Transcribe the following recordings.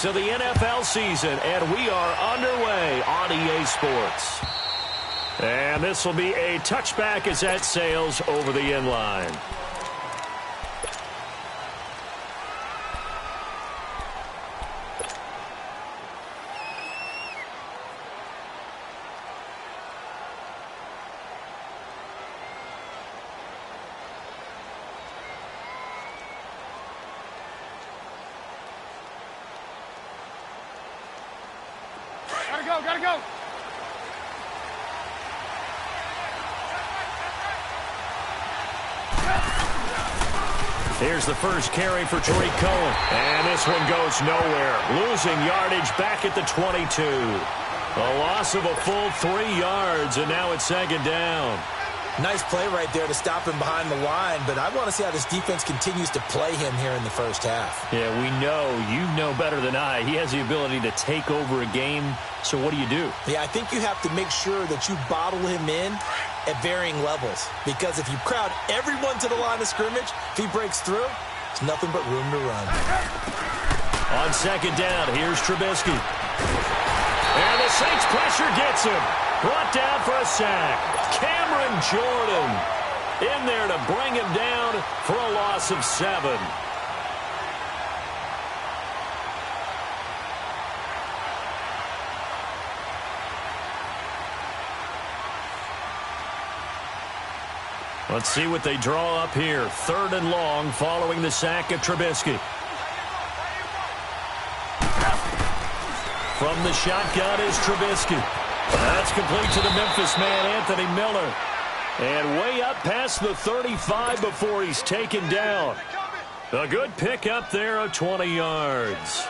weeks of the NFL season, and we are underway on EA Sports. And this will be a touchback as that sails over the end line. Gotta go. Here's the first carry for Tariq Cohen. And this one goes nowhere. Losing yardage back at the 22. A loss of a full 3 yards, and now it's second down. Nice play right there to stop him behind the line, but I want to see how this defense continues to play him here in the first half. Yeah, we know. You know better than I. He has the ability to take over a game, so what do you do? Yeah, I think you have to make sure that you bottle him in at varying levels, because if you crowd everyone to the line of scrimmage, if he breaks through, it's nothing but room to run. On second down, here's Trubisky. And the Saints pressure gets him. Brought down for a sack. Cameron Jordan in there to bring him down for a loss of 7. Let's see what they draw up here. 3rd and long following the sack of Trubisky. From the shotgun is Trubisky. That's complete to the Memphis man, Anthony Miller. And way up past the 35 before he's taken down. A good pickup there of 20 yards.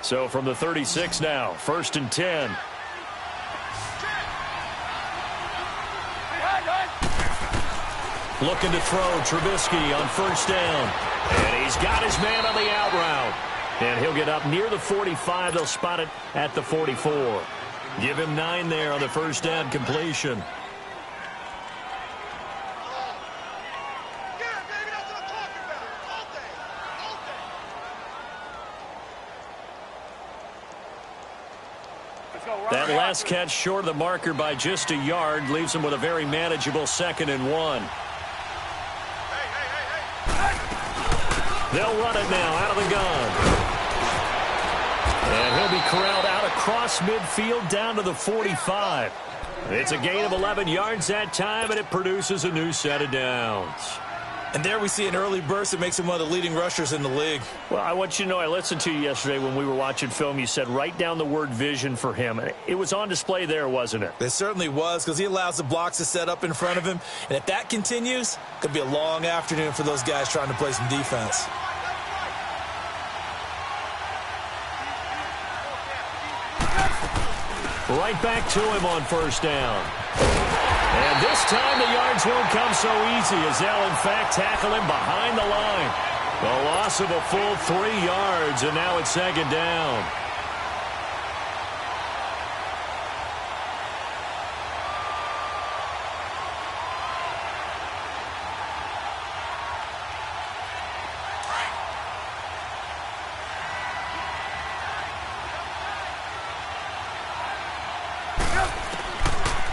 So from the 36 now, 1st and 10. Looking to throw Trubisky on 1st down. And he's got his man on the out route. And he'll get up near the 45. They'll spot it at the 44. Give him 9 there on the 1st down completion. That last catch short of the marker by just a yard leaves him with a very manageable 2nd and 1. They'll run it now out of the gun. And he'll be corralled out across midfield down to the 45. It's a gain of 11 yards that time, and it produces a new set of downs. And there we see an early burst that makes him one of the leading rushers in the league. Well, I want you to know, I listened to you yesterday when we were watching film. You said write down the word vision for him. It was on display there, wasn't it? It certainly was, because he allows the blocks to set up in front of him. And if that continues, it could be a long afternoon for those guys trying to play some defense. Right back to him on 1st down. And this time the yards won't come so easy, as they'll in fact tackle him behind the line. A loss of a full 3 yards, and now it's 2nd down.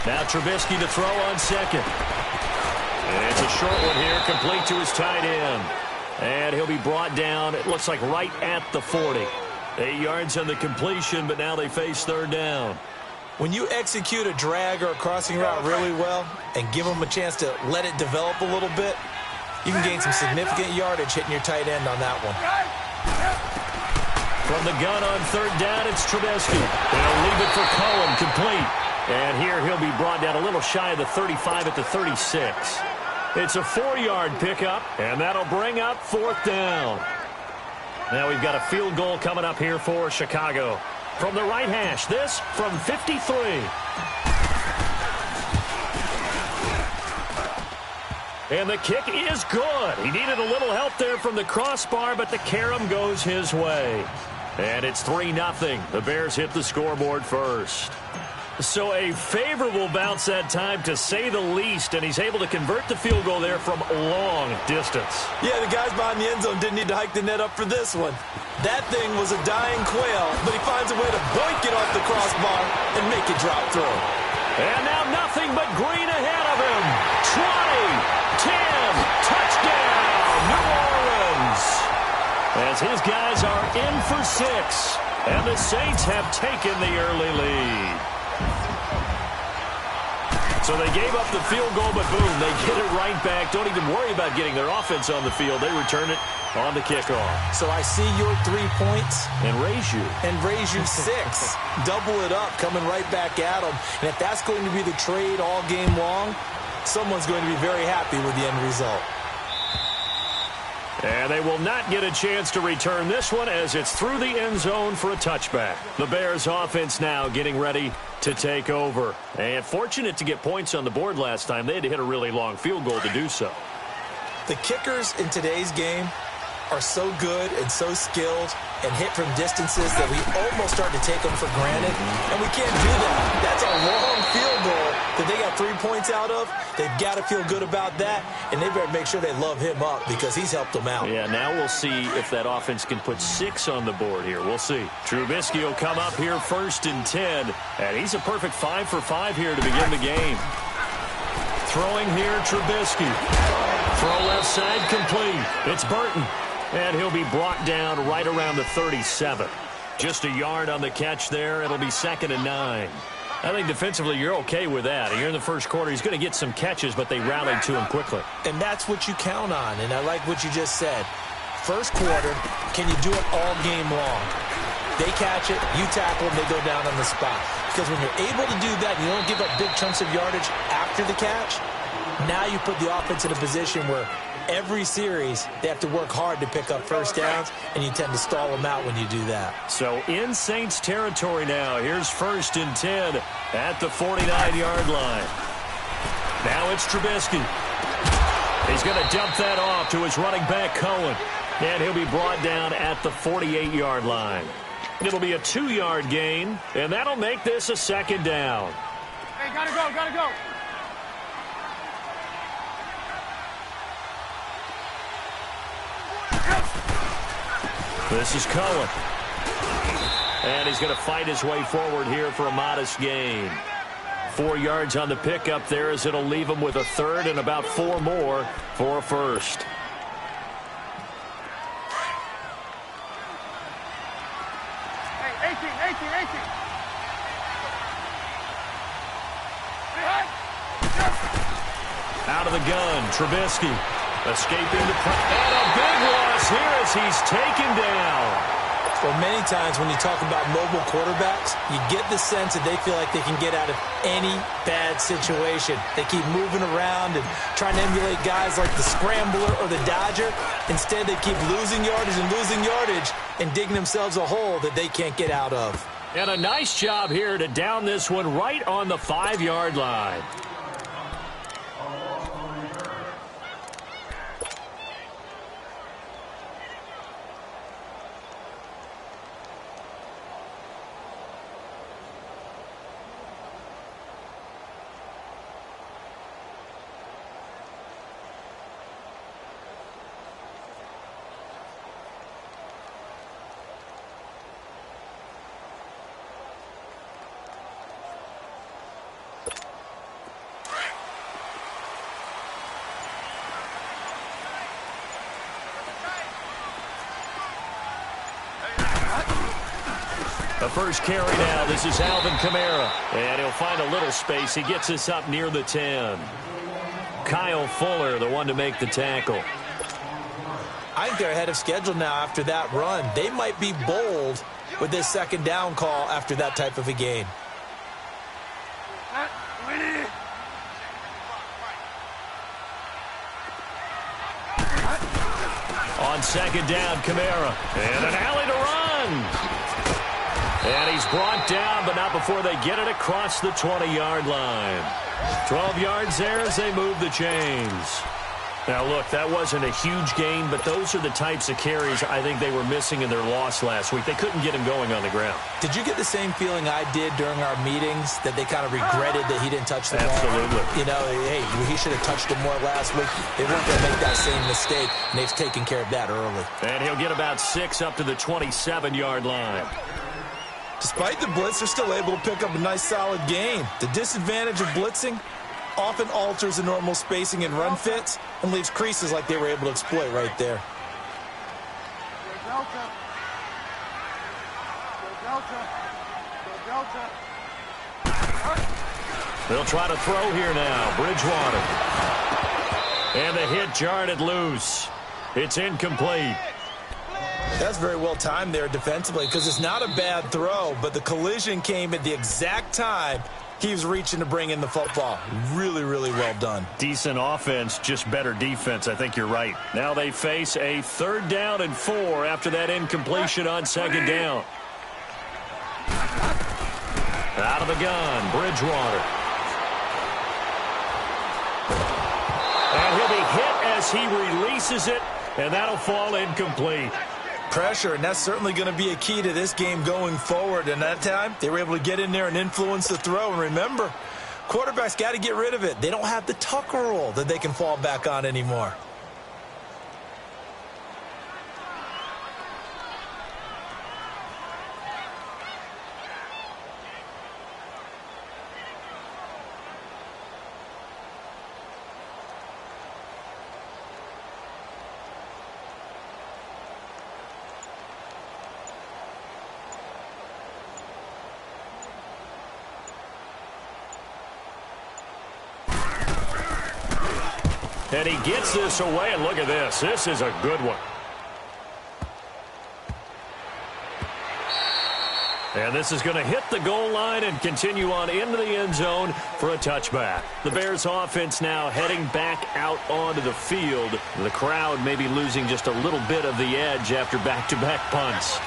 Now Trubisky to throw on 2nd. And it's a short one here, complete to his tight end. And he'll be brought down, it looks like right at the 40. 8 yards on the completion, but now they face 3rd down. When you execute a drag or a crossing route really well and give them a chance to let it develop a little bit, you can gain some significant yardage hitting your tight end on that one. From the gun on 3rd down, it's Trubisky. They'll leave it for Cohen, complete. And here he'll be brought down a little shy of the 35 at the 36. It's a 4-yard pickup, and that'll bring up 4th down. Now we've got a field goal coming up here for Chicago. From the right hash, this from 53. And the kick is good. He needed a little help there from the crossbar, but the carom goes his way. And it's 3-0. The Bears hit the scoreboard first. So a favorable bounce that time, to say the least, and he's able to convert the field goal there from long distance. Yeah, the guys behind the end zone didn't need to hike the net up for this one. That thing was a dying quail, but he finds a way to boink it off the crossbar and make it drop through. And now nothing but green ahead of him. 20, 10, touchdown, New Orleans. As his guys are in for 6, and the Saints have taken the early lead. So they gave up the field goal, but boom, they get it right back. Don't even worry about getting their offense on the field. They return it on the kickoff. So I see your 3 points. And raise you. And raise you 6. Double it up, coming right back at them. And if that's going to be the trade all game long, someone's going to be very happy with the end result. And they will not get a chance to return this one as it's through the end zone for a touchback. The Bears offense now getting ready to take over. And fortunate to get points on the board last time. They had to hit a really long field goal to do so. The kickers in today's game are so good and so skilled and hit from distances that we almost start to take them for granted. And we can't do that. That's a long field goal that they got 3 points out of. They've got to feel good about that, and they better make sure they love him up because he's helped them out. Yeah, now we'll see if that offense can put 6 on the board here. We'll see. Trubisky will come up here 1st and 10, and he's a perfect 5 for 5 here to begin the game. Throwing here, Trubisky. Throw left side complete. It's Burton. And he'll be brought down right around the 37. Just a yard on the catch there. It'll be 2nd and 9. I think defensively you're okay with that. Here in the first quarter, he's going to get some catches, but they rallied to him quickly. And that's what you count on, and I like what you just said. First quarter, can you do it all game long? They catch it, you tackle them, they go down on the spot. Because when you're able to do that, you don't give up big chunks of yardage after the catch, now you put the offense in a position where every series, they have to work hard to pick up first downs, and you tend to stall them out when you do that. So in Saints territory now. Here's 1st and 10 at the 49-yard line. Now it's Trubisky. He's going to dump that off to his running back, Cohen. And he'll be brought down at the 48-yard line. It'll be a 2-yard gain, and that'll make this a 2nd down. Hey, gotta go, gotta go. This is Cohen. And he's going to fight his way forward here for a modest gain. 4 yards on the pickup there as it'll leave him with a 3rd and about 4 more for a 1st. Hey, 18. Out of the gun, Trubisky escaping the pressure. And a big loss here as he's taken down. Well, many times when you talk about mobile quarterbacks, you get the sense that they feel like they can get out of any bad situation. They keep moving around and trying to emulate guys like the Scrambler or the Dodger. Instead, they keep losing yardage and digging themselves a hole that they can't get out of. And a nice job here to down this one right on the 5-yard line. The first carry now. This is Alvin Kamara. And he'll find a little space. He gets us up near the 10. Kyle Fuller, the one to make the tackle. I think they're ahead of schedule now after that run. They might be bold with this 2nd down call after that type of a game. On 2nd down, Kamara. And an alley to run. And he's brought down, but not before they get it across the 20-yard line. 12 yards there as they move the chains. Now, look, that wasn't a huge gain, but those are the types of carries I think they were missing in their loss last week. They couldn't get him going on the ground. Did you get the same feeling I did during our meetings, that they kind of regretted that he didn't touch the ball? Absolutely. You know, hey, he should have touched it more last week. They weren't going to make that same mistake, and they've taken care of that early. And he'll get about 6 up to the 27-yard line. Despite the blitz, they're still able to pick up a nice, solid gain. The disadvantage of blitzing often alters the normal spacing and run fits and leaves creases like they were able to exploit right there. They'll try to throw here now. Bridgewater. And the hit jarred it loose. It's incomplete. That's very well timed there defensively, because it's not a bad throw, but the collision came at the exact time he was reaching to bring in the football. Really, really well done. Decent offense, just better defense. I think you're right. Now they face a 3rd down and 4 after that incompletion on 2nd down. Out of the gun, Bridgewater. And he'll be hit as he releases it, and that'll fall incomplete. Pressure, and that's certainly going to be a key to this game going forward. And that time, they were able to get in there and influence the throw. And remember, quarterbacks got to get rid of it. They don't have the Tucker rule that they can fall back on anymore. And he gets this away, and look at this. This is a good one. And this is going to hit the goal line and continue on into the end zone for a touchback. The Bears offense now heading back out onto the field. The crowd may be losing just a little bit of the edge after back-to-back punts.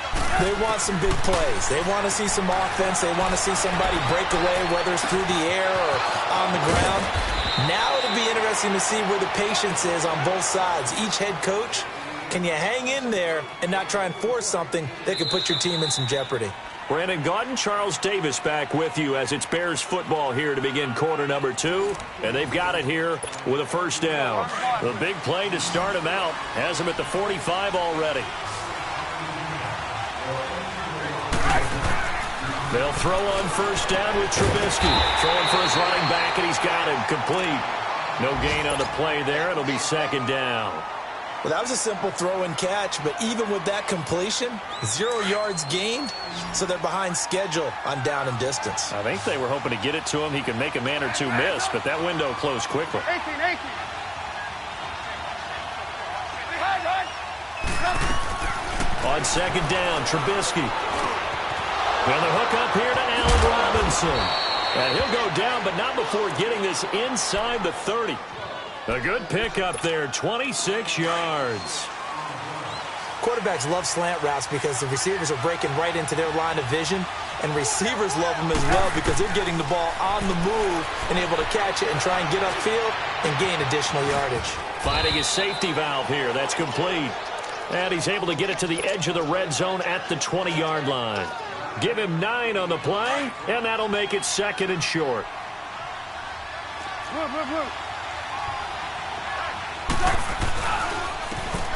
They want some big plays. They want to see some offense. They want to see somebody break away, whether it's through the air or on the ground. Now it'll be interesting to see where the patience is on both sides. Each head coach, can you hang in there and not try and force something that could put your team in some jeopardy? Brandon Gaudin, Charles Davis back with you as it's Bears football here to begin quarter number 2. And they've got it here with a 1st down. The big play to start him out has him at the 45 already. They'll throw on 1st down with Trubisky. Throwing for his running back, and he's got him complete. No gain on the play there. It'll be 2nd down. Well, that was a simple throw and catch, but even with that completion, 0 yards gained, so they're behind schedule on down and distance. I think they were hoping to get it to him. He could make a man or two miss, but that window closed quickly. 18. On 2nd down, Trubisky. And the hook up here to Allen Robinson. And he'll go down, but not before getting this inside the 30. A good pickup there, 26 yards. Quarterbacks love slant routes because the receivers are breaking right into their line of vision, and receivers love them as well because they're getting the ball on the move and able to catch it and try and get upfield and gain additional yardage. Finding his safety valve here. That's complete. And he's able to get it to the edge of the red zone at the 20-yard line. Give him 9 on the play, and that'll make it 2nd and short.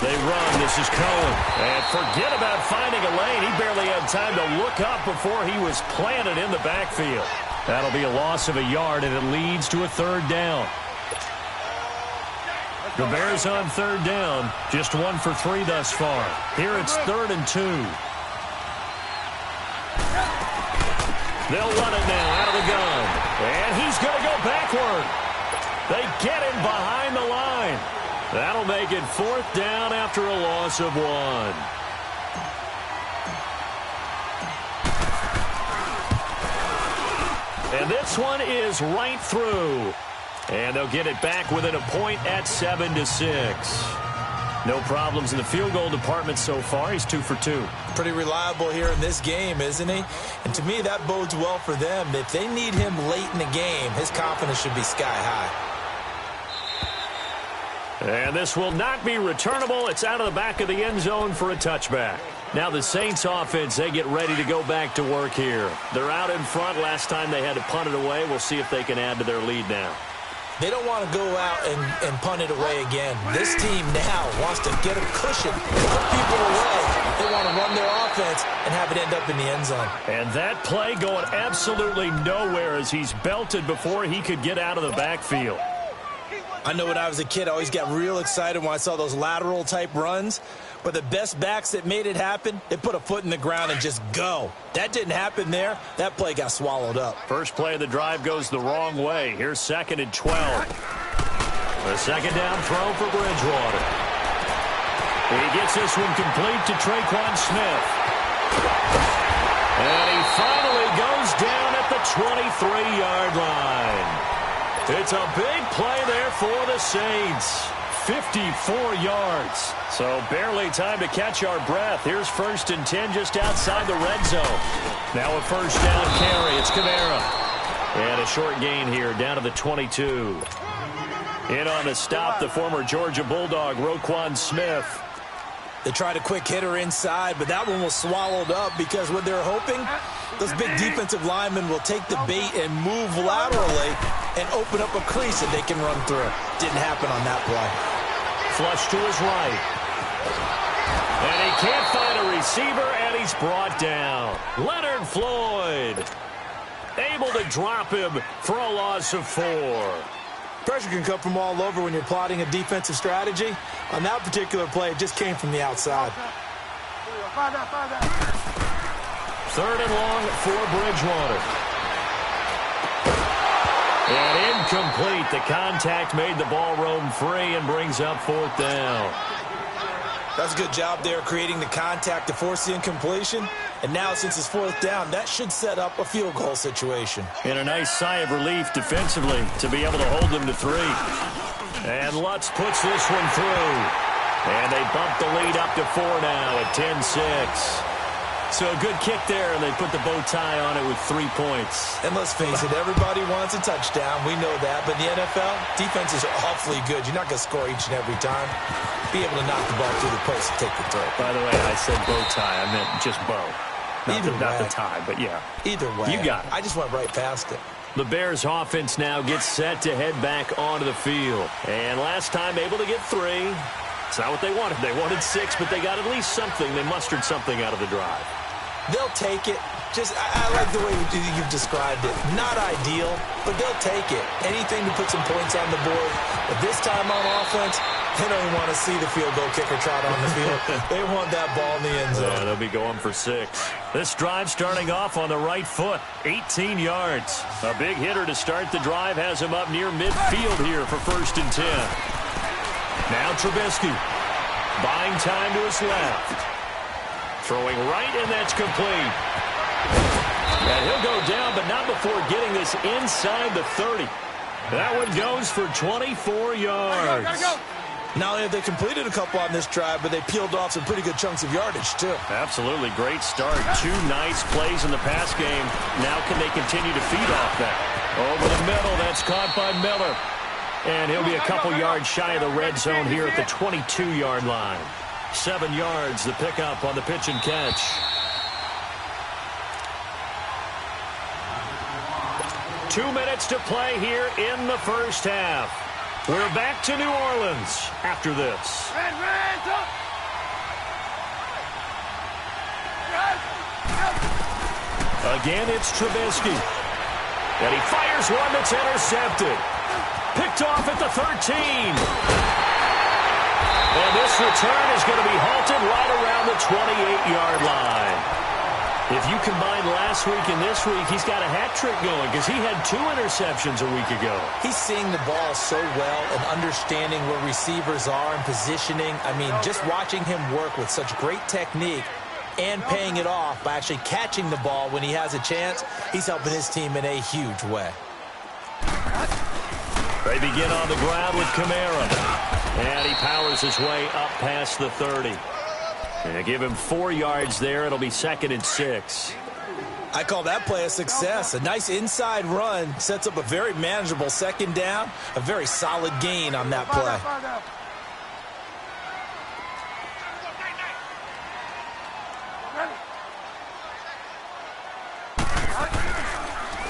They run. This is Cohen. And forget about finding a lane. He barely had time to look up before he was planted in the backfield. That'll be a loss of a yard, and it leads to a 3rd down. The Bears on 3rd down. Just 1 for 3 thus far. Here it's 3rd and 2. They'll run it now out of the gun. And he's going to go backward. They get him behind the line. That'll make it 4th down after a loss of 1. And this one is right through. And they'll get it back within a point at 7-6. No problems in the field goal department so far. He's 2 for 2. Pretty reliable here in this game, isn't he? And to me, that bodes well for them. If they need him late in the game, his confidence should be sky high. And this will not be returnable. It's out of the back of the end zone for a touchback. Now the Saints offense, they get ready to go back to work here. They're out in front. Last time they had to punt it away. We'll see if they can add to their lead now. They don't want to go out and punt it away again. This team now wants to get a cushion, put people away. They want to run their offense and have it end up in the end zone. And that play going absolutely nowhere as he's belted before he could get out of the backfield. I know when I was a kid, I always got real excited when I saw those lateral-type runs. But the best backs that made it happen, they put a foot in the ground and just go. That didn't happen there. That play got swallowed up. First play of the drive goes the wrong way. Here's 2nd and 12. The second down throw for Bridgewater. He gets this one complete to Traquan Smith. And he finally goes down at the 23-yard line. It's a big play there for the Saints. 54 yards. So barely time to catch our breath. Here's 1st and 10 just outside the red zone. Now a first down carry. It's Kamara. And a short gain here down to the 22. In on the stop, the former Georgia Bulldog, Roquan Smith. They tried a quick hitter inside, but that one was swallowed up because what they're hoping, those big defensive linemen will take the bait and move laterally and open up a crease that they can run through. Didn't happen on that play. Flush to his right. And he can't find a receiver, and he's brought down. Leonard Floyd able to drop him for a loss of 4. Pressure can come from all over when you're plotting a defensive strategy. On that particular play, it just came from the outside. 3rd and long for Bridgewater. And incomplete. The contact made the ball roam free and brings up 4th down. That's a good job there creating the contact to force the incompletion. And now since it's 4th down, that should set up a field goal situation. And a nice sigh of relief defensively to be able to hold them to 3. And Lutz puts this one through. And they bump the lead up to 4 now at 10-6. So a good kick there, and they put the bow tie on it with 3 points. And let's face it, everybody wants a touchdown. We know that. But in the NFL, defense is awfully good. You're not going to score each and every time. Be able to knock the ball through the post and take the throw. By the way, I said bow tie. I meant just bow. Not the tie, but yeah. Either way. You got it. I just went right past it. The Bears offense now gets set to head back onto the field. And last time able to get 3. It's not what they wanted. They wanted 6, but they got at least something. They mustered something out of the drive. They'll take it. I like the way you've described it. Not ideal, but they'll take it. Anything to put some points on the board. But this time on offense, they don't even want to see the field goal kicker trot on the field. They want that ball in the end zone. Yeah, they'll be going for 6. This drive starting off on the right foot. 18 yards. A big hitter to start the drive has him up near midfield here for 1st and 10. Now Trubisky. Buying time to his left. Throwing right, and that's complete. And he'll go down, but not before getting this inside the 30. That one goes for 24 yards. Not only have they completed a couple on this drive, but they peeled off some pretty good chunks of yardage, too. Absolutely. Great start. 2 nice plays in the pass game. Now can they continue to feed off that? Over the middle. That's caught by Miller. And he'll be a couple yards shy of the red zone here at the 22-yard line. 7 yards, the pickup on the pitch and catch. Two minutes to play here in the first half. We're back to New Orleans after this. Again, it's Trubisky. And he fires one that's intercepted. Picked off at the 13. And this return is going to be halted right around the 28-yard line. If you combine last week and this week, he's got a hat trick going because he had 2 interceptions a week ago. He's seeing the ball so well and understanding where receivers are and positioning. I mean, just watching him work with such great technique and paying it off by actually catching the ball when he has a chance, he's helping his team in a huge way. They begin on the ground with Kamara. And he powers his way up past the 30. And they give him 4 yards there. It'll be 2nd and 6. I call that play a success. A nice inside run sets up a very manageable 2nd down. A very solid gain on that play.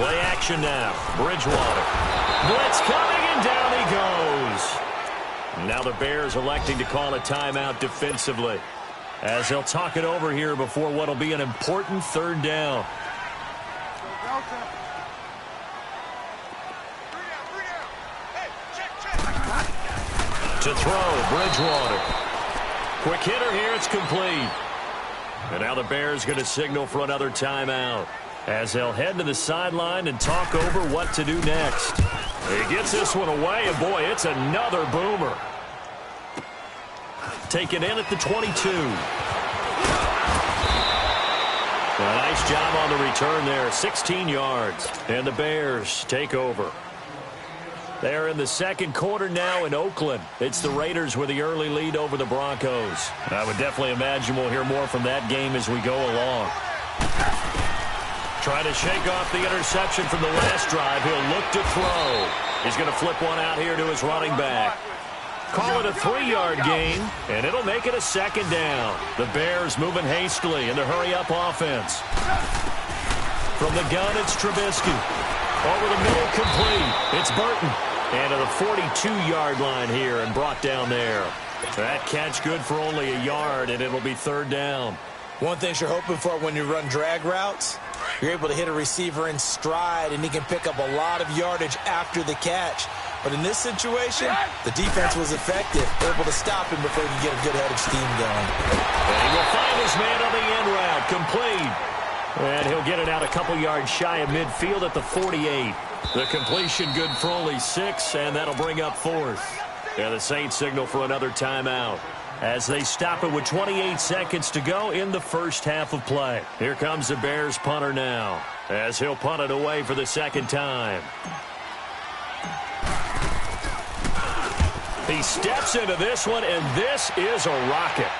Play action now. Bridgewater. Blitz coming, and down he goes. Now the Bears electing to call a timeout defensively, as they'll talk it over here before what will be an important third down. To throw, Bridgewater. Quick hitter here, it's complete. And now the Bears going to signal for another timeout, as they'll head to the sideline and talk over what to do next. He gets this one away, and boy, it's another boomer. Taken in at the 22. A nice job on the return there, 16 yards. And the Bears take over. They're in the second quarter now in Oakland. It's the Raiders with the early lead over the Broncos. I would definitely imagine we'll hear more from that game as we go along. Trying to shake off the interception from the last drive. He'll look to throw. He's going to flip one out here to his running back. Call it a 3-yard gain, and it'll make it a second down. The Bears moving hastily in the hurry-up offense. From the gun, it's Trubisky. Over the middle, complete. It's Burton. And to the 42-yard line here and brought down there. That catch good for only a yard, and it'll be third down. One thing you're hoping for when you run drag routes, you're able to hit a receiver in stride, and he can pick up a lot of yardage after the catch. But in this situation, the defense was effective, able to stop him before he could get a good head of steam going. And he will find his man on the end route, complete. And he'll get it out a couple yards shy of midfield at the 48. The completion good for only 6, and that'll bring up fourth. And the Saints signal for another timeout, as they stop it with 28 seconds to go in the first half of play. Here comes the Bears punter now, as he'll punt it away for the second time. He steps into this one, and this is a rocket.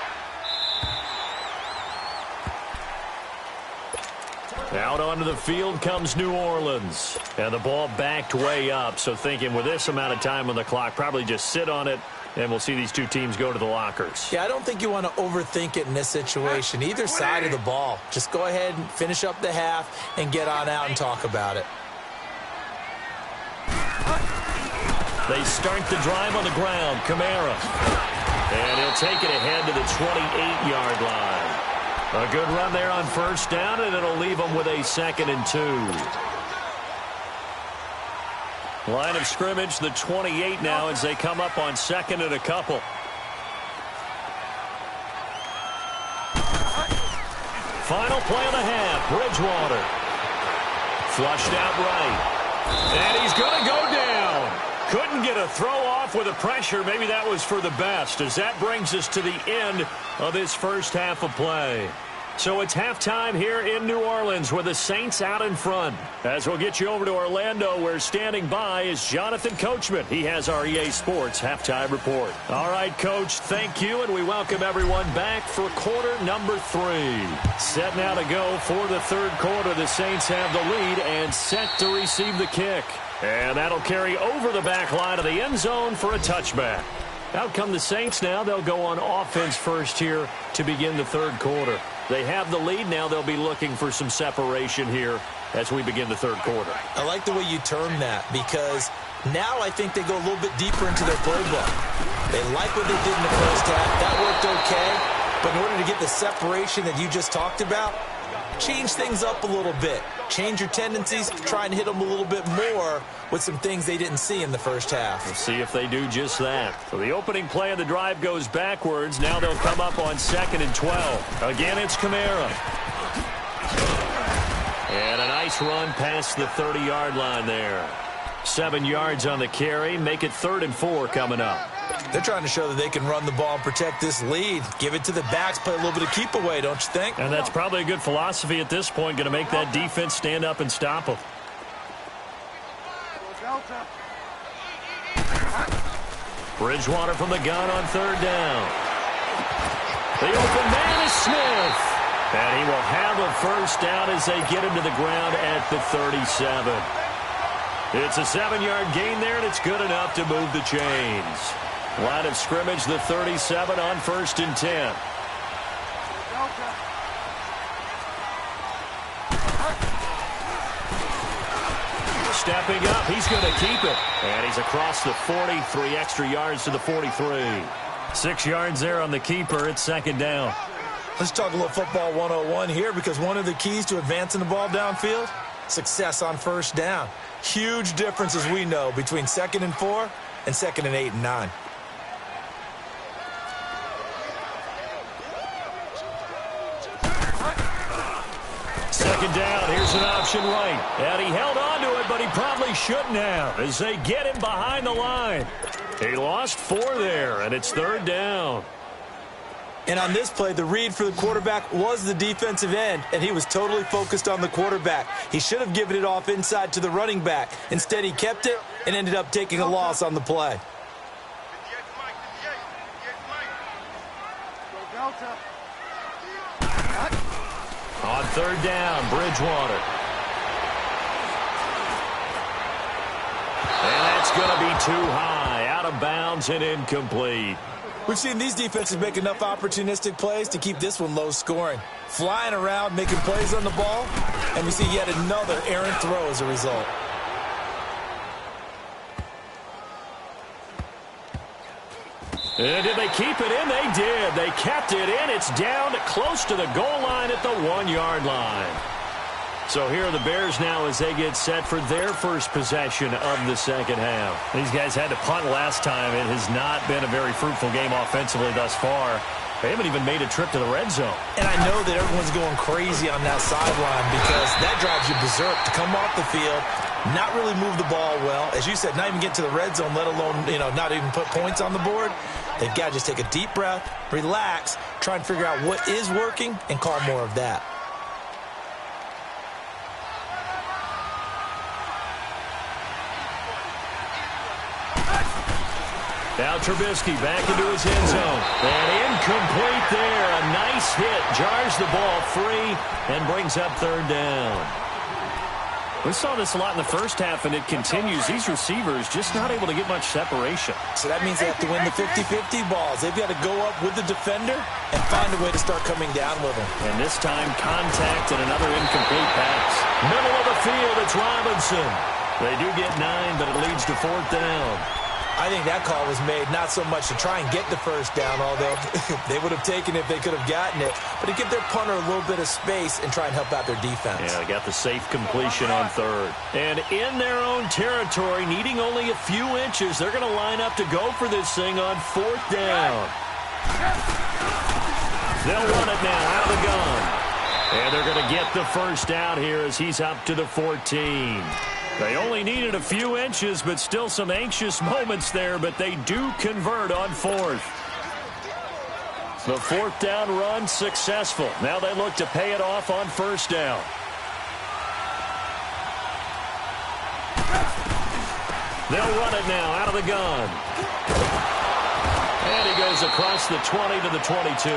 Out onto the field comes New Orleans. And the ball backed way up, so thinking with this amount of time on the clock, probably just sit on it, and we'll see these two teams go to the lockers. Yeah, I don't think you want to overthink it in this situation, either side of the ball. Just go ahead and finish up the half and get on out and talk about it. They start the drive on the ground. Kamara. And he'll take it ahead to the 28-yard line. A good run there on first down, and it'll leave them with a 2nd and 2. Line of scrimmage, the 28 now, as they come up on 2nd and a couple. Final play of the half. Bridgewater. Flushed out right. And he's going to go down. Couldn't get a throw off with the pressure. Maybe that was for the best, as that brings us to the end of this first half of play. So it's halftime here in New Orleans with the Saints out in front. As we'll get you over to Orlando, where standing by is Jonathan Coachman. He has our EA Sports halftime report. All right, Coach, thank you, and we welcome everyone back for quarter number 3. Set now to go for the third quarter. The Saints have the lead and set to receive the kick. And that'll carry over the back line of the end zone for a touchback. Out come the Saints now. They'll go on offense first here to begin the third quarter. They have the lead now. They'll be looking for some separation here as we begin the third quarter. I like the way you term that, because now I think they go a little bit deeper into their playbook. They like what they did in the first half. That worked okay. But in order to get the separation that you just talked about, change things up a little bit. Change your tendencies, try and hit them a little bit more with some things they didn't see in the first half. We'll see if they do just that. So the opening play of the drive goes backwards. Now they'll come up on 2nd and 12. Again, it's Kamara. And a nice run past the 30-yard line there. 7 yards on the carry. Make it 3rd and 4 coming up. They're trying to show that they can run the ball and protect this lead. Give it to the backs, play a little bit of keep away, don't you think? And that's probably a good philosophy at this point, going to make that defense stand up and stop them. Bridgewater from the gun on 3rd down. The open man is Smith. And he will have a first down as they get him to the ground at the 37. It's a 7-yard gain there, and it's good enough to move the chains. Line of scrimmage, the 37 on 1st and 10. stepping up. He's going to keep it. And he's across the 40, 3 extra yards to the 43. 6 yards there on the keeper. It's second down. Let's talk a little football 101 here, because one of the keys to advancing the ball downfield, success on first down. Huge difference, as we know, between 2nd and 4 and 2nd and 8 and 9. Second down, here's an option right. And he held on to it, but he probably shouldn't have, as they get him behind the line. He lost 4 there, and it's 3rd down. And on this play, the read for the quarterback was the defensive end, and he was totally focused on the quarterback. He should have given it off inside to the running back. Instead, he kept it and ended up taking a loss on the play. On 3rd down, Bridgewater. And that's going to be too high, out of bounds and incomplete. We've seen these defenses make enough opportunistic plays to keep this one low scoring. Flying around, making plays on the ball, and we see yet another errant throw as a result. And did they keep it in? They did. They kept it in. It's down close to the goal line at the 1-yard line. So here are the Bears now as they get set for their first possession of the second half. These guys had to punt last time. It has not been a very fruitful game offensively thus far. They haven't even made a trip to the red zone. And I know that everyone's going crazy on that sideline, because that drives you berserk to come off the field, not really move the ball well. As you said, not even get to the red zone, let alone, not even put points on the board. They've got to just take a deep breath, relax, try and figure out what is working, and call more of that. Now Trubisky back into his end zone. And incomplete there. A nice hit. Jars the ball free and brings up 3rd down. We saw this a lot in the first half, and it continues. These receivers just not able to get much separation. So that means they have to win the 50-50 balls. They've got to go up with the defender and find a way to start coming down with him. And this time, contact and another incomplete pass. Middle of the field, it's Robinson. They do get 9, but it leads to 4th down. I think that call was made not so much to try and get the first down, although they would have taken it if they could have gotten it, but to give their punter a little bit of space and try and help out their defense. Yeah, they got the safe completion on 3rd. And in their own territory, needing only a few inches, they're going to line up to go for this thing on 4th down. They'll run it now out of the gun. And they're going to get the first down here as he's up to the 14. They only needed a few inches, but still some anxious moments there, but they do convert on 4th. The 4th down run successful. Now they look to pay it off on 1st down. They'll run it now out of the gun. And he goes across the 20 to the 22.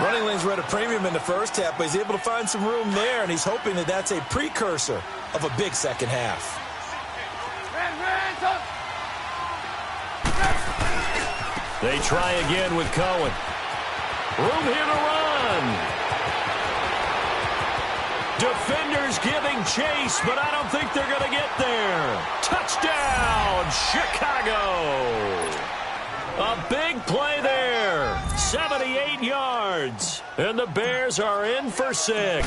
Running lanes were at a premium in the first half, but he's able to find some room there, and he's hoping that that's a precursor of a big second half. They try again with Cohen. Room here to run. Defenders giving chase, but I don't think they're going to get there. Touchdown, Chicago. A big play there. 78 yards. And the Bears are in for 6.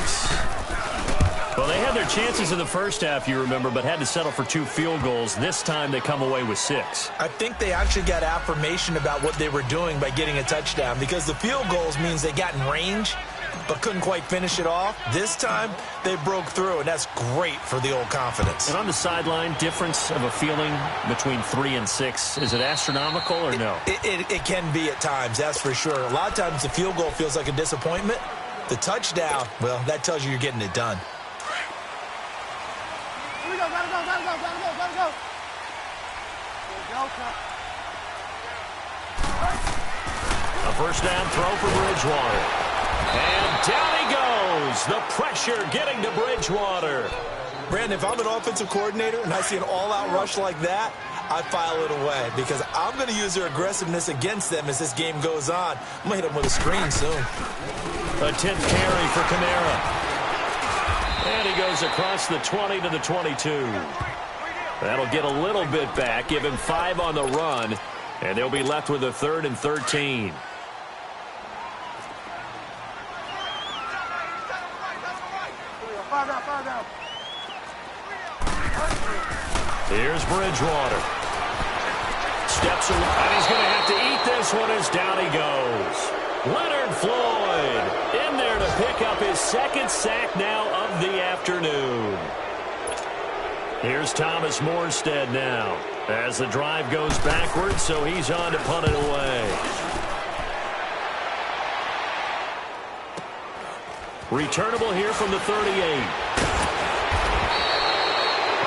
Well, they had their chances in the first half, you remember, but had to settle for 2 field goals. This time they come away with 6. I think they actually got affirmation about what they were doing by getting a touchdown, because the field goals means they got in range but couldn't quite finish it off. This time they broke through, and that's great for the old confidence. And on the sideline, difference of a feeling between 3 and 6, is it astronomical or no? It can be at times, that's for sure. A lot of times the field goal feels like a disappointment. The touchdown, well, that tells you you're getting it done. Here we go, gotta go. A first down throw for Bridgewater. And down he goes. The pressure getting to Bridgewater. Brandon, if I'm an offensive coordinator and I see an all-out rush like that, I file it away, because I'm going to use their aggressiveness against them as this game goes on. I'm going to hit them with a screen soon. A 10th carry for Kamara. And he goes across the 20 to the 22. That'll get a little bit back, give him 5 on the run, and they'll be left with a 3rd and 13. Here's Bridgewater. Steps away, and he's going to have to eat this one as down he goes. Leonard Floyd in there to pick up his 2nd sack now of the afternoon. Here's Thomas Morstead now as the drive goes backwards, so he's on to punt it away. Returnable here from the 38.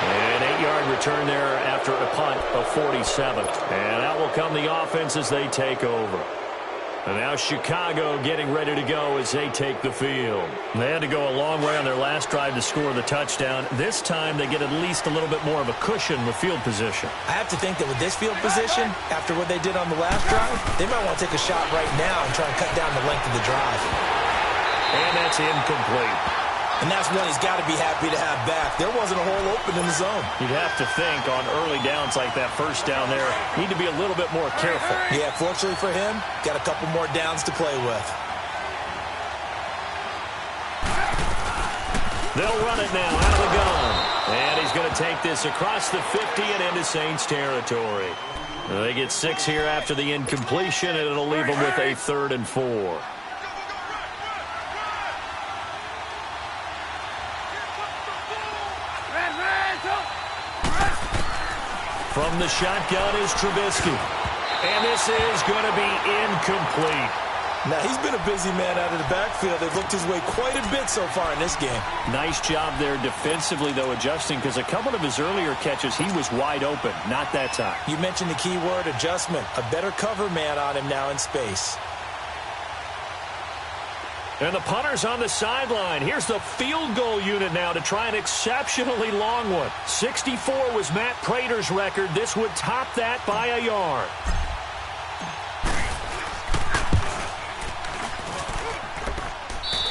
An 8-yard return there after a punt of 47. And out will come the offense as they take over. And now Chicago getting ready to go as they take the field. They had to go a long way on their last drive to score the touchdown. This time they get at least a little bit more of a cushion with field position. I have to think that with this field position, after what they did on the last drive, they might want to take a shot right now and try and cut down the length of the drive. And that's incomplete. And that's one he's got to be happy to have back. There wasn't a hole open in the zone. You'd have to think on early downs like that first down there, need to be a little bit more careful. Yeah, fortunately for him, got a couple more downs to play with. They'll run it now out of the gun. And he's going to take this across the 50 and into Saints territory. They get 6 here after the incompletion, and it'll leave them with a 3rd and 4. From the shotgun is Trubisky. And this is going to be incomplete. Now, he's been a busy man out of the backfield. They've looked his way quite a bit so far in this game. Nice job there defensively, though, adjusting, because a couple of his earlier catches, he was wide open. Not that time. You mentioned the key word, adjustment. A better cover man on him now in space. And the punter's on the sideline. Here's the field goal unit now to try an exceptionally long one. 64 was Matt Prater's record. This would top that by a yard.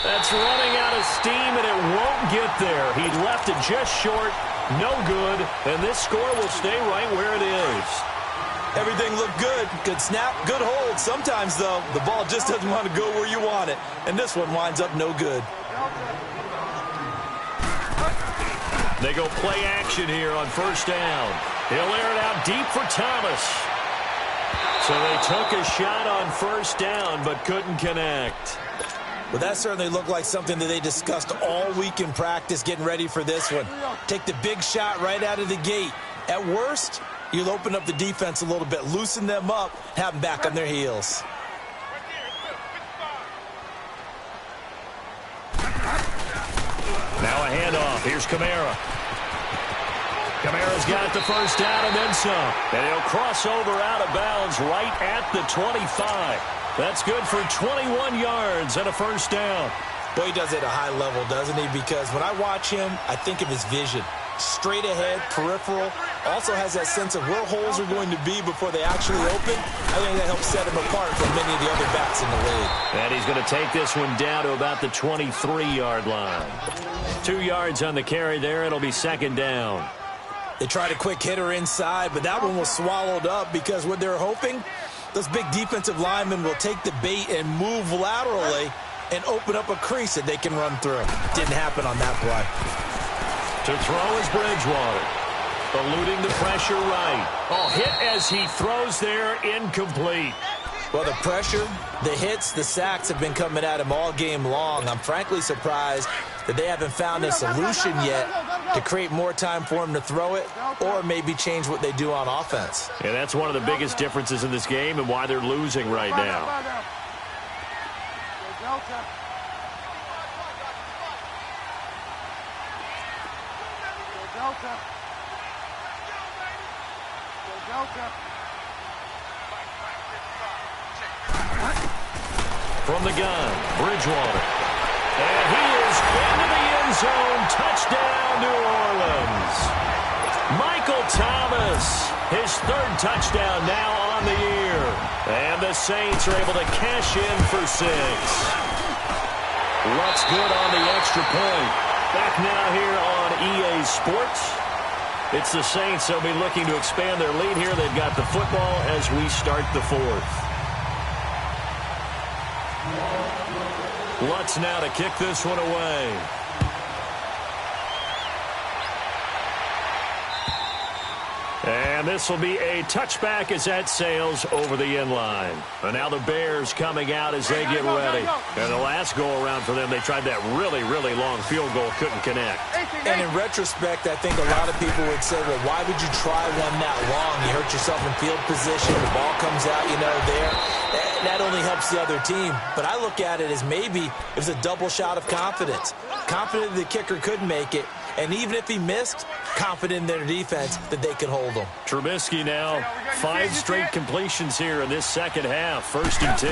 That's running out of steam, and it won't get there. He left it just short. No good. And this score will stay right where it is. Everything looked good. Good snap, good hold. Sometimes, though, the ball just doesn't want to go where you want it. And this one winds up no good. They go play action here on first down. He'll air it out deep for Thomas. So they took a shot on first down but couldn't connect. Well, that certainly looked like something that they discussed all week in practice getting ready for this one. Take the big shot right out of the gate. At worst, you'll open up the defense a little bit, loosen them up, have them back on their heels. Now a handoff. Here's Kamara. Kamara's got the first down and then some. And he'll cross over out of bounds right at the 25. That's good for 21 yards and a first down. Well, he does it at a high level, doesn't he? Because when I watch him, I think of his vision. Straight ahead, peripheral. Also has that sense of where holes are going to be before they actually open. I think that helps set him apart from many of the other backs in the league. And he's going to take this one down to about the 23-yard line. 2 yards on the carry there. It'll be second down. They tried a quick hitter inside, but that one was swallowed up because what they're hoping, those big defensive linemen will take the bait and move laterally and open up a crease that they can run through. Didn't happen on that play. To throw is Bridgewater. Eluding the pressure right. Oh, hit as he throws there, incomplete. Well, the pressure, the hits, the sacks have been coming at him all game long. I'm frankly surprised that they haven't found a solution yet to create more time for him to throw it or maybe change what they do on offense. And that's one of the biggest differences in this game and why they're losing right now. From the gun, Bridgewater. And he is into the end zone. Touchdown, New Orleans. Michael Thomas, his third touchdown now on the year. And the Saints are able to cash in for 6. Looks good on the extra point. Back now here on EA Sports. It's the Saints. They'll be looking to expand their lead here. They've got the football as we start the fourth. Lutz now to kick this one away. And this will be a touchback as that sails over the end line. And now the Bears coming out as they get ready. And the last go-around for them, they tried that really, really long field goal, couldn't connect. And in retrospect, I think a lot of people would say, well, why would you try one that long? You hurt yourself in field position. The ball comes out, there. That only helps the other team. But I look at it as maybe it was a double shot of confidence. Confident the kicker could make it. And even if he missed, confident in their defense that they could hold him. Trubisky now, 5 straight completions here in this second half. 1st and 10.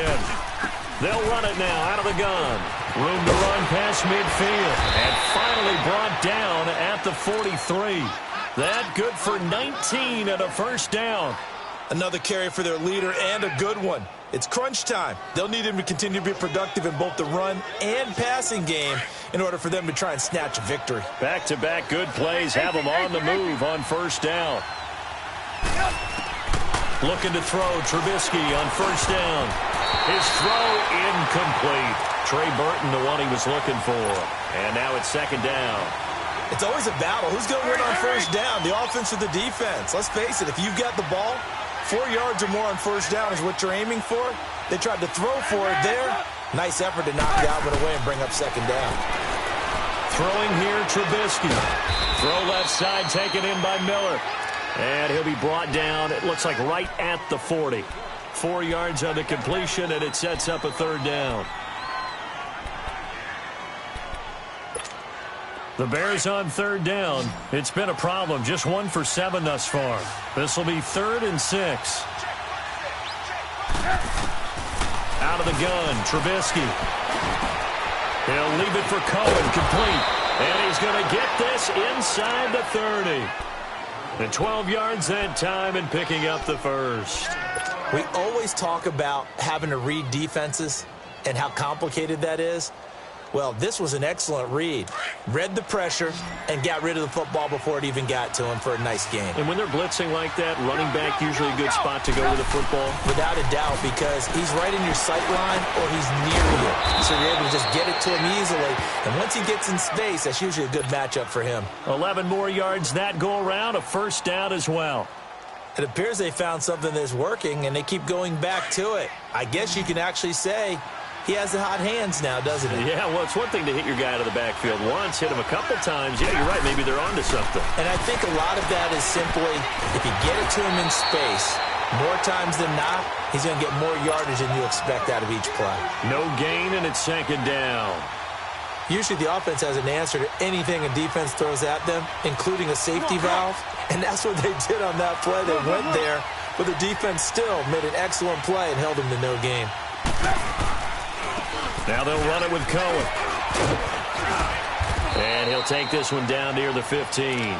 They'll run it now out of the gun. Room to run past midfield. And finally brought down at the 43. That good for 19 and a 1st down. Another carry for their leader and a good one. It's crunch time. They'll need him to continue to be productive in both the run and passing game in order for them to try and snatch a victory. Back-to-back good plays have them on the move on 1st down. Looking to throw Trubisky on 1st down. His throw incomplete. Trey Burton, the one he was looking for. And now it's 2nd down. It's always a battle. Who's going to win on 1st down, the offense or the defense? Let's face it, if you've got the ball, 4 yards or more on 1st down is what you're aiming for. They tried to throw for it there. Nice effort to knock Dalvin away and bring up 2nd down. Throwing here, Trubisky. Throw left side, taken in by Miller. And he'll be brought down, it looks like right at the 40. 4 yards on the completion, and it sets up a 3rd down. The Bears on 3rd down. It's been a problem. Just 1 for 7 thus far. This will be 3rd and 6. Out of the gun, Trubisky. He'll leave it for Cohen, complete. And he's going to get this inside the 30. And 12 yards that time and picking up the 1st. We always talk about having to read defenses and how complicated that is. Well, this was an excellent read. Read the pressure and got rid of the football before it even got to him for a nice game. And when they're blitzing like that, running back usually a good spot to go with the football? Without a doubt, because he's right in your sight line or he's near you. So you're able to just get it to him easily. And once he gets in space, that's usually a good matchup for him. 11 more yards that go around, a 1st down as well. It appears they found something that's working, and they keep going back to it. I guess you can actually say he has the hot hands now, doesn't he? Yeah, well, it's one thing to hit your guy out of the backfield once, hit him a couple times. Yeah, you're right. Maybe they're onto something. And I think a lot of that is simply if you get it to him in space, more times than not, he's going to get more yardage than you expect out of each play. No gain, and it's 2nd down. Usually the offense has an answer to anything a defense throws at them, including a safety valve. And that's what they did on that play. They went there, but the defense still made an excellent play and held them to no gain. Now they'll run it with Cohen. And he'll take this one down near the 15.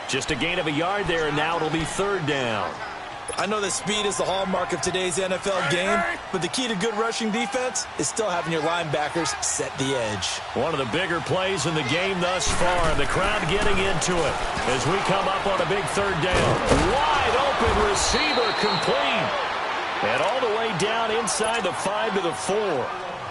Just a gain of a yard there, and now it'll be 3rd down. I know that speed is the hallmark of today's NFL game, but the key to good rushing defense is still having your linebackers set the edge. One of the bigger plays in the game thus far, and the crowd getting into it as we come up on a big 3rd down. Wide open receiver, complete. And all the way down inside the 5 to the 4.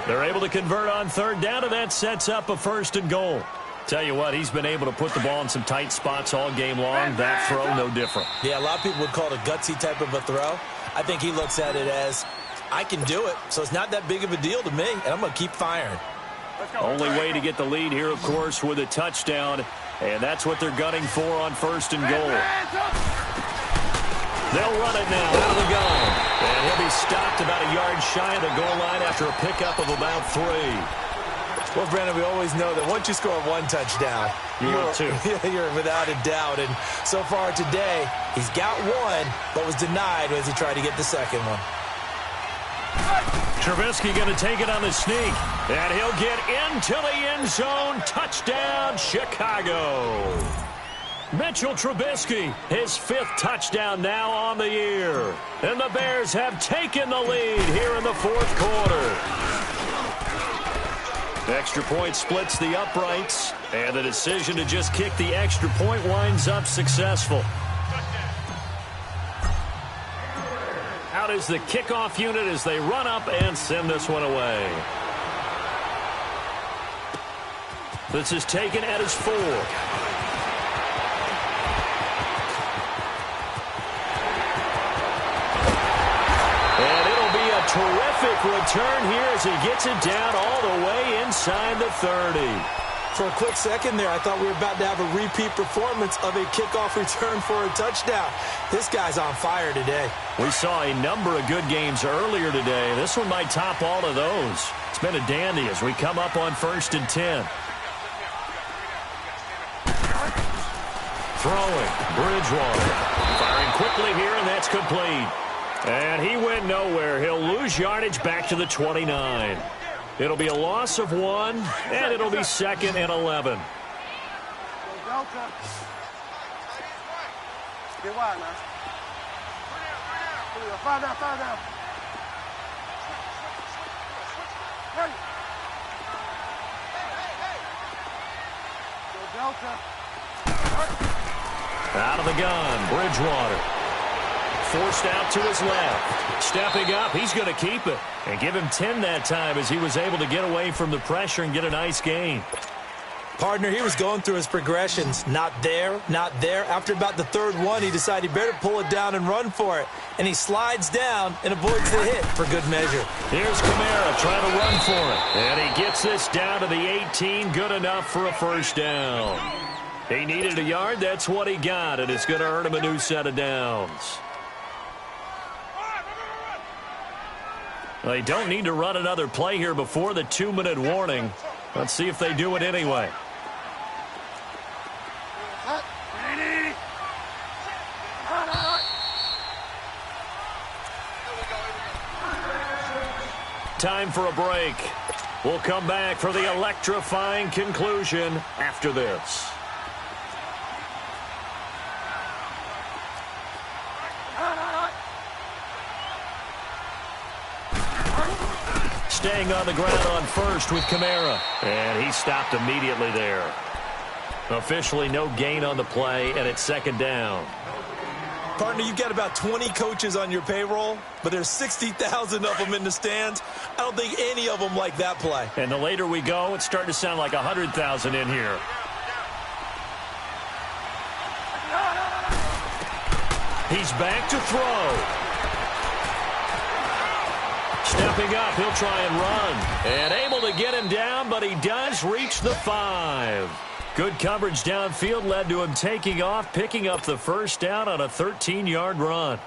They're able to convert on 3rd down, and that sets up a 1st and goal. Tell you what, he's been able to put the ball in some tight spots all game long. That throw, no different. Yeah, a lot of people would call it a gutsy type of a throw. I think he looks at it as, I can do it, so it's not that big of a deal to me, and I'm going to keep firing. Only way to get the lead here, of course, with a touchdown, and that's what they're gunning for on 1st and goal. They'll run it now out of the gun. And he'll be stopped about a yard shy of the goal line after a pickup of about 3. Well, Brandon, we always know that once you score 1 touchdown, you're without a doubt. And so far today, he's got 1, but was denied as he tried to get the 2nd one. Trubisky going to take it on the sneak. And he'll get into the end zone. Touchdown, Chicago. Mitchell Trubisky, his 5th touchdown now on the year. And the Bears have taken the lead here in the 4th quarter. Extra point splits the uprights, and the decision to just kick the extra point winds up successful. Out is the kickoff unit as they run up and send this one away. This is taken at his 4. And it'll be a terrific return here as he gets it down all the way inside the 30. For a quick second there, I thought we were about to have a repeat performance of a kickoff return for a touchdown. This guy's on fire today. We saw a number of good games earlier today. This one might top all of those. It's been a dandy as we come up on 1st and 10. Throwing, Bridgewater. Firing quickly here, and that's complete. And he went nowhere. He'll lose yardage back to the 29. It'll be a loss of 1, and it'll be 2nd and 11. Get wide, man. Five down, five down. Hey. Go Delta. Out of the gun, Bridgewater. Forced out to his left. Stepping up, he's going to keep it. And give him 10 that time as he was able to get away from the pressure and get a nice gain. Partner, he was going through his progressions. Not there, not there. After about the 3rd one, he decided he better pull it down and run for it. And he slides down and avoids the hit for good measure. Here's Kamara trying to run for it. And he gets this down to the 18. Good enough for a 1st down. He needed a yard. That's what he got. And it's going to earn him a new set of downs. They don't need to run another play here before the 2-minute warning. Let's see if they do it anyway. Time for a break. We'll come back for the electrifying conclusion after this. Staying on the ground on 1st with Kamara. And he stopped immediately there. Officially no gain on the play, and it's 2nd down. Partner, you've got about 20 coaches on your payroll, but there's 60,000 of them in the stands. I don't think any of them like that play. And the later we go, it's starting to sound like 100,000 in here. He's back to throw. Stepping up, he'll try and run. And able to get him down, but he does reach the 5. Good coverage downfield led to him taking off, picking up the 1st down on a 13-yard run.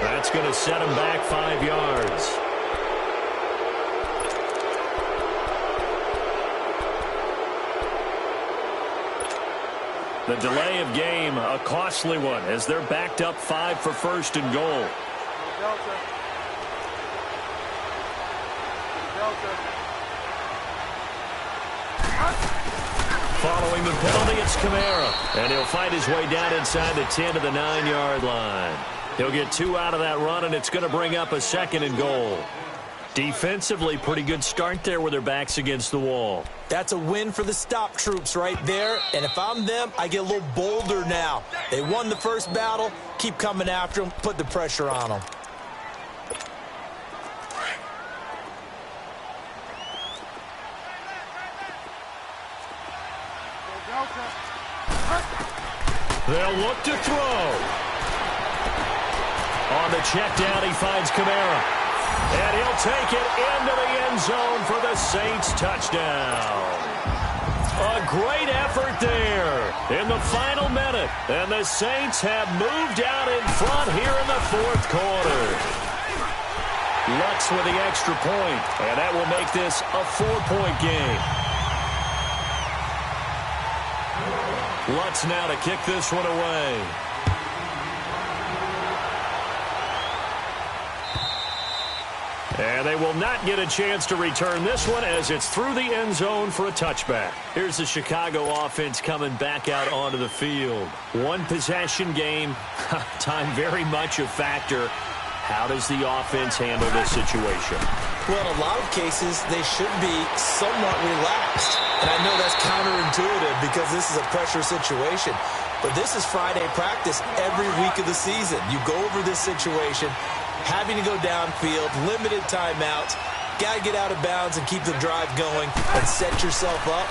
That's going to set him back 5 yards. The delay of game, a costly one, as they're backed up 5 for 1st and goal. Delta. Following the penalty, it's Kamara. And he'll find his way down inside the 10 to the 9-yard line. He'll get 2 out of that run, and it's going to bring up a 2nd and goal. Defensively, pretty good start there with their backs against the wall. That's a win for the stop troops right there. And if I'm them, I get a little bolder now. They won the first battle. Keep coming after them. Put the pressure on them. They'll look to throw. On the check down, he finds Kamara. And he'll take it into the end zone for the Saints touchdown. A great effort there in the final minute. And the Saints have moved out in front here in the fourth quarter. Lutz with the extra point. And that will make this a 4-point game. Lutz now to kick this one away. And they will not get a chance to return this one as it's through the end zone for a touchback. Here's the Chicago offense coming back out onto the field. One possession game. Time very much a factor. How does the offense handle this situation? Well, in a lot of cases, they should be somewhat relaxed. And I know that's counterintuitive because this is a pressure situation. But this is Friday practice every week of the season. You go over this situation, having to go downfield, limited timeouts, got to get out of bounds and keep the drive going and set yourself up.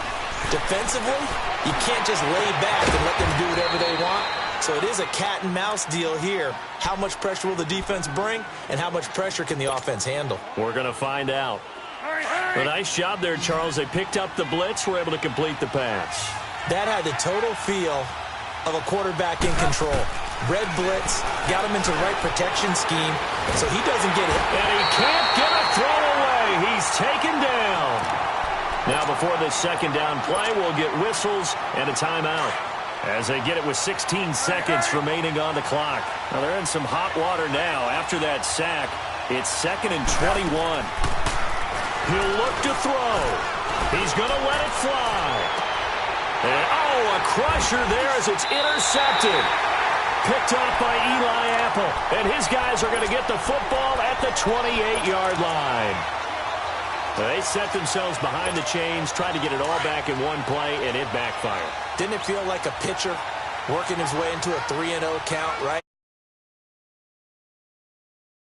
Defensively, you can't just lay back and let them do whatever they want. So it is a cat and mouse deal here. How much pressure will the defense bring and how much pressure can the offense handle? We're going to find out. A nice job there, Charles. They picked up the blitz, were able to complete the pass. That had the total feel of a quarterback in control. Red blitz, got him into right protection scheme, so he doesn't get hit. And he can't get a throw away. He's taken down. Now before this second down play, we'll get whistles and a timeout as they get it with 16 seconds remaining on the clock. Now they're in some hot water now. After that sack, it's 2nd and 21. He'll look to throw. He's going to let it fly. And, a crusher there as it's intercepted. Picked off by Eli Apple. And his guys are going to get the football at the 28-yard line. They set themselves behind the chains, tried to get it all back in one play, and it backfired. Didn't it feel like a pitcher working his way into a 3-0 count, right?